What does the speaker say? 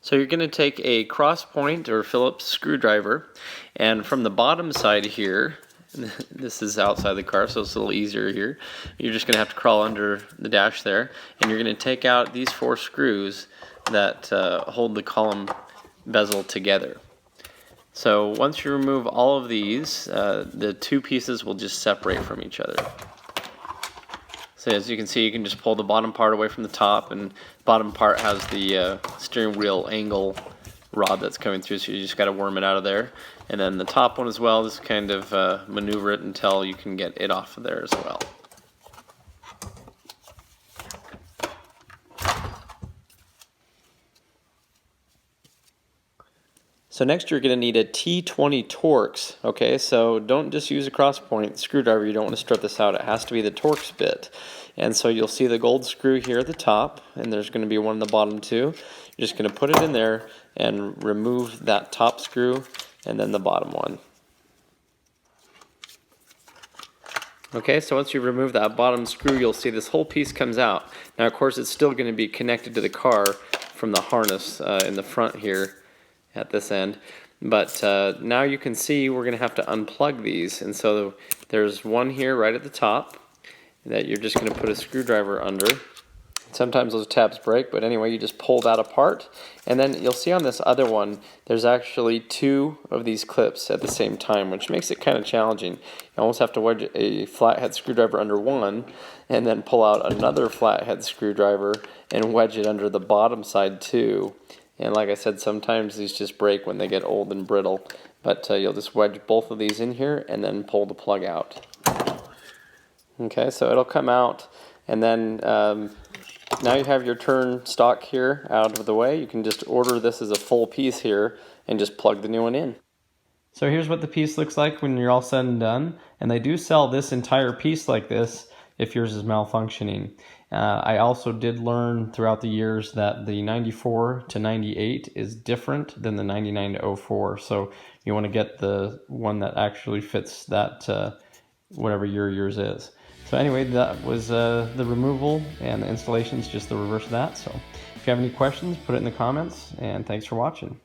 So you're going to take a cross point or Phillips screwdriver, and from the bottom side here, this is outside the car so it's a little easier here, you're just going to have to crawl under the dash there, and you're going to take out these 4 screws that hold the column bezel together. So once you remove all of these, the 2 pieces will just separate from each other. So as you can see, you can just pull the bottom part away from the top, and the bottom part has the steering wheel angle rod that's coming through, so you just got to worm it out of there. And then the top one as well, just kind of maneuver it until you can get it off of there as well. So next you're going to need a T20 Torx. Okay, so don't just use a cross point screwdriver. You don't want to strut this out. It has to be the Torx bit. And so you'll see the gold screw here at the top, and there's going to be one in the bottom too. You're just going to put it in there and remove that top screw and then the bottom one. Okay, so once you remove that bottom screw, you'll see this whole piece comes out. Now of course it's still going to be connected to the car from the harness in the front here at this end, but now you can see we're going to have to unplug these, and so there's one here right at the top that you're just going to put a screwdriver under. Sometimes those tabs break, but anyway, you just pull that apart, and then you'll see on this other one there's actually 2 of these clips at the same time, which makes it kind of challenging. You almost have to wedge a flathead screwdriver under one and then pull out another flathead screwdriver and wedge it under the bottom side too. And like I said, sometimes these just break when they get old and brittle, but you'll just wedge both of these in here and then pull the plug out. Okay, so it'll come out, and then now you have your turn stock here out of the way. You can just order this as a full piece here and just plug the new one in. So here's what the piece looks like when you're all said and done, and they do sell this entire piece like this if yours is malfunctioning. I also did learn throughout the years that the 94 to 98 is different than the 99 to 04, so you want to get the one that actually fits that whatever year yours is. So anyway, that was the removal, and the installation is just the reverse of that. So if you have any questions, put it in the comments, and thanks for watching.